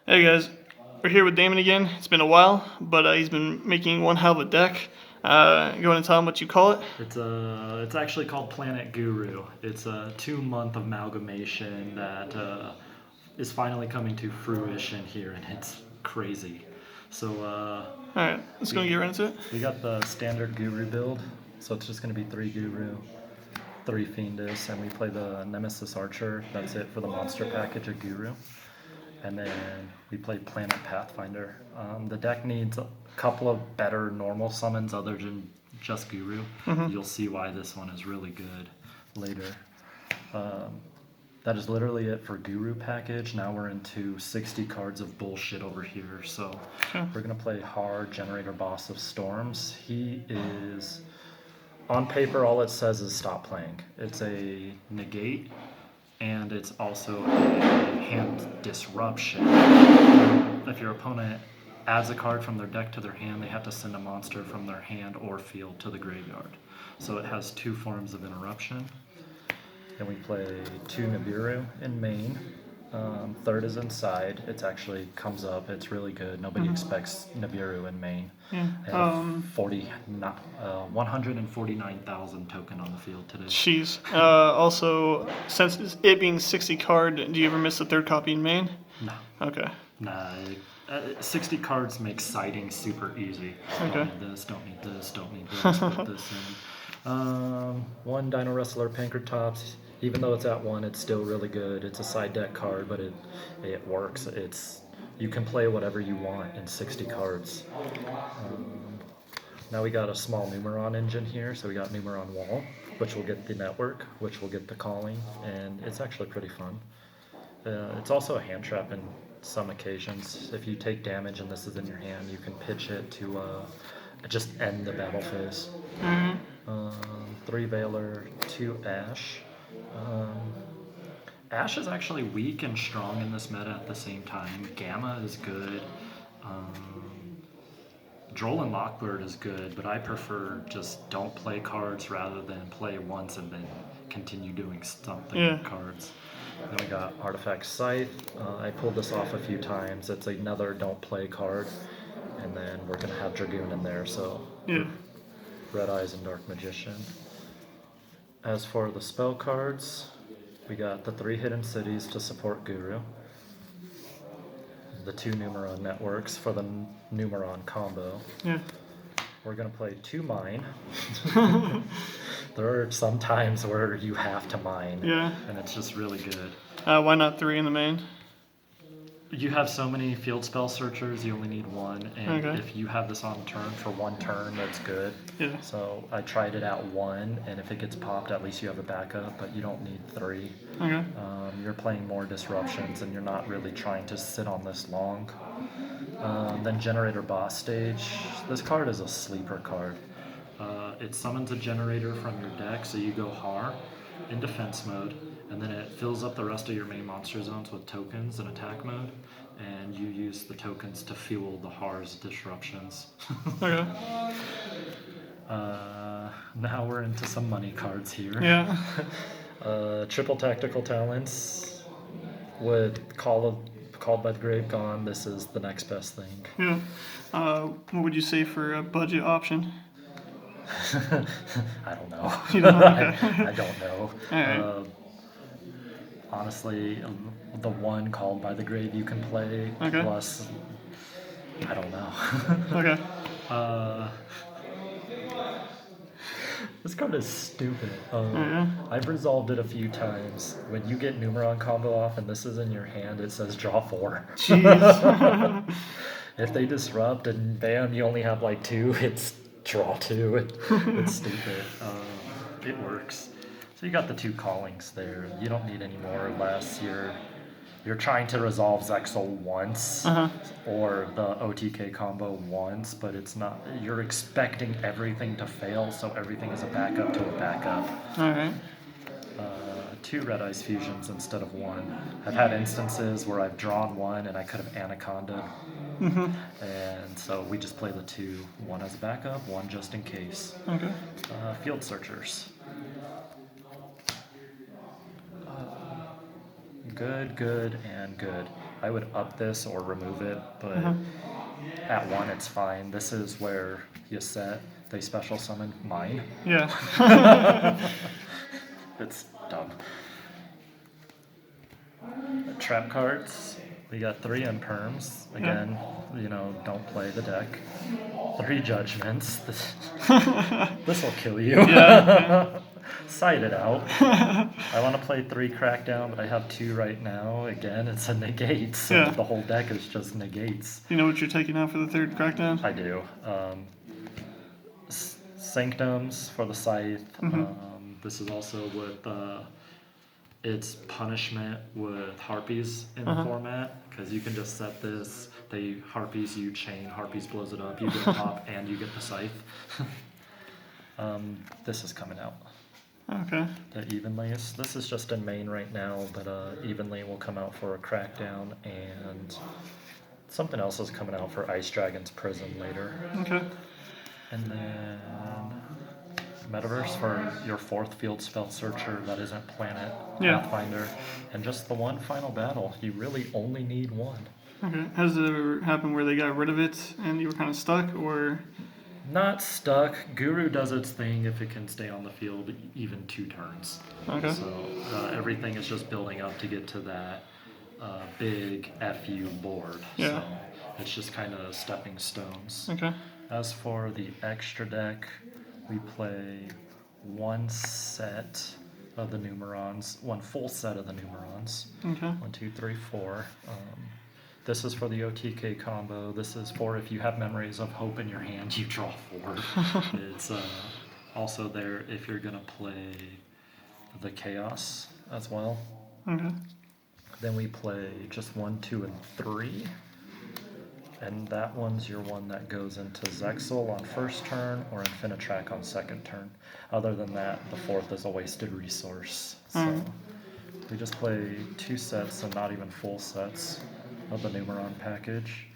Hey guys, we're here with Damon again. It's been a while, but he's been making one hell of a deck. You want to tell him what you call it? It's actually called Planet Guru. It's a 2 month amalgamation that is finally coming to fruition here, and it's crazy. So Alright, let's go and get right into it. we got the standard Guru build, so it's just going to be 3 Guru, 3 Fiendus, and we play the Nemesis Archer. That's it for the monster package of Guru. And then we play Planet Pathfinder. The deck needs a couple of better normal summons other than just Guru. You'll see why this one is really good later. That is literally it for Guru package. Now we're into 60 cards of bullshit over here. So we're going to play Har, Generator Boss of Storms. He is, on paper, all it says is stop playing. It's a negate, and it's also a hand disruption. If your opponent adds a card from their deck to their hand, they have to send a monster from their hand or field to the graveyard. So it has 2 forms of interruption. And we play 2 Nibiru in main. Third is inside. It actually comes up. It's really good. Nobody expects Nibiru in main. Yeah. And 149,000 token on the field today. Jeez. Also, since it being 60 card, do you ever miss the third copy in main? No. Okay. Nah, 60 cards makes siding super easy. Okay. Don't need this, don't need this, don't need this, put this in. 1 Dino Wrestler Pankratops. Even though it's at 1, it's still really good. It's a side deck card, but it works. You can play whatever you want in 60 cards. Now we got a small Numeron engine here, so we got Numeron Wall, which will get the network, which will get the calling, and it's actually pretty fun. It's also a hand trap in some occasions. If you take damage and this is in your hand, you can pitch it to just end the battle phase. 3 Veiler, 2 Ash. Ash is actually weak and strong in this meta at the same time. Gamma is good. Droll and Lockbird is good, but I prefer just don't play cards rather than play once and then continue doing something with cards. Then we got Artifact Scythe. I pulled this off a few times. It's another don't play card. And then we're going to have Dragoon in there, so Red Eyes and Dark Magician. As for the spell cards, we got the 3 Hidden Cities to support Guru. The 2 Numeron networks for the Numeron combo. Yeah. We're going to play 2 Mine. There are some times where you have to mine. Yeah. And it's just really good. Why not 3 in the main? You have so many field spell searchers, you only need 1, and Okay. if you have this on turn for 1 turn, that's good. Yeah. So I tried it at 1, and if it gets popped, at least you have a backup, but you don't need 3. Okay. You're playing more disruptions, and you're not really trying to sit on this long. Then Generator Boss Stage. This card is a sleeper card. It summons a generator from your deck, so you go Har in defense mode, and then it fills up the rest of your main monster zones with tokens in attack mode, and you use the tokens to fuel the Har's disruptions. Okay. Now we're into some money cards here. Yeah. Triple Tactical Talents with Called by the Grave gone. This is the next best thing. Yeah. What would you say for a budget option? I don't know. You don't know? Okay. I don't know. Alright. Honestly, the 1 Called by the Grave you can play, plus, I don't know. Okay. This card is stupid. I've resolved it a few times. When you get Numeron combo off and this is in your hand, it says draw 4. Jeez. If they disrupt and bam, you only have like 2, it's draw 2. It's stupid. It works. So you got the 2 callings there. You don't need any more or less. You're trying to resolve Zexal once or the OTK combo once, but it's not. You're expecting everything to fail, so everything is a backup to a backup. Alright. 2 Red Eyes fusions instead of 1. I've had instances where I've drawn 1 and I could have Anaconda. And so we just play the 2. 1 as a backup, 1 just in case. Okay. Field Searchers. Good, and good. I would up this or remove it, but Uh-huh. at 1 it's fine. This is where you set, they special summon mine. Yeah. It's dumb. Trap cards. We got 3 imperms. Again, don't play the deck. 3 judgments. This will kill you. Yeah. Side it out. I want to play 3 crackdown, but I have 2 right now. Again, it's a negate, so Yeah. the whole deck is just negates. You know what you're taking out for the third crackdown? I do. Sanctums for the scythe. This is also with its punishment with harpies in the format, because you can just set this. They harpies, you chain, harpies blows it up, you get pop, and you get the scythe. This is coming out. Okay. The Evenly this is just in main right now, but Evenly will come out for a crackdown, and something else is coming out for Ice Dragon's Prison later. Okay. And then Metaverse for your 4th field spell searcher that isn't Planet Yeah. Pathfinder, and just the one final battle. You really only need 1. Okay. Has it ever happened where they got rid of it and you were kind of stuck, or? Not stuck. Guru does its thing if it can stay on the field even 2 turns. Okay. So everything is just building up to get to that big FU board. Yeah. So it's just kind of stepping stones. Okay. As for the extra deck, we play 1 set of the Numerons, 1 full set of the Numerons. Okay. 1, 2, 3, 4. This is for the OTK combo. This is for if you have Memories of Hope in your hand, you draw 4. It's also there if you're going to play the Chaos as well. Okay. Then we play just 1, 2, and 3. And that one's your one that goes into Zexal on first turn or Infinitrack on second turn. Other than that, the 4th is a wasted resource. So we just play 2 sets and not even full sets of the Numeron package.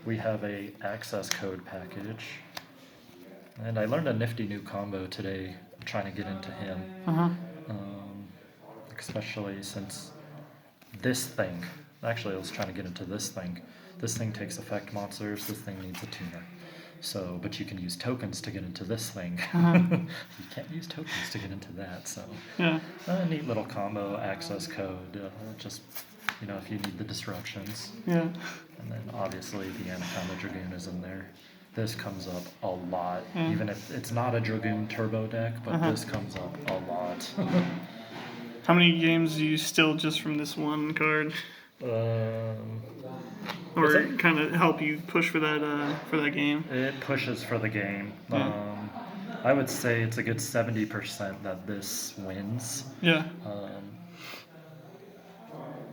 We have a access code package. And I learned a nifty new combo today trying to get into him. Especially since this thing, actually I was trying to get into this thing. This thing takes effect monsters, this thing needs a tuner. So, but you can use tokens to get into this thing. You can't use tokens to get into that, so. Yeah. A neat little combo, access code, just, if you need the disruptions. Yeah. And then obviously the Anaconda Dragoon is in there. This comes up a lot, even if it's not a Dragoon turbo deck, but this comes up a lot. How many games do you steal just from this one card? Or it? kind of help you push for that game? It pushes for the game. I would say it's a good 70% that this wins. Yeah.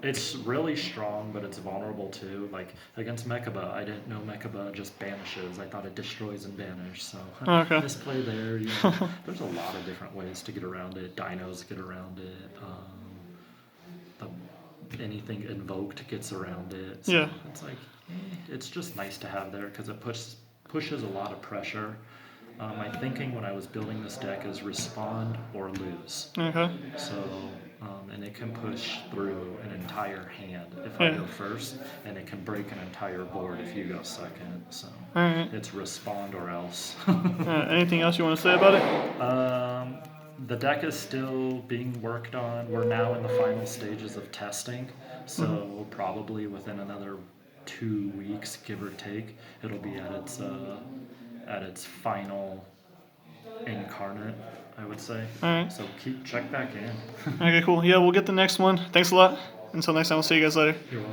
It's really strong, but it's vulnerable too. Like against Mechaba, I didn't know Mechaba just banishes. I thought it destroys and banish. So Okay. misplay there. There's a lot of different ways to get around it. Dinos get around it. Anything invoked gets around it. So Yeah. it's like it's just nice to have there because it pushes a lot of pressure. My thinking when I was building this deck is respond or lose. Okay. So, and it can push through an entire hand if I go first, and it can break an entire board if you go second. So, Alright. it's respond or else. Anything else you want to say about it? The deck is still being worked on. We're now in the final stages of testing, so probably within another 2 weeks, give or take, it'll be at its final incarnate, I would say. Alright. So check back in. Okay, cool. Yeah, we'll get the next one. Thanks a lot. Until next time, we'll see you guys later. You're welcome.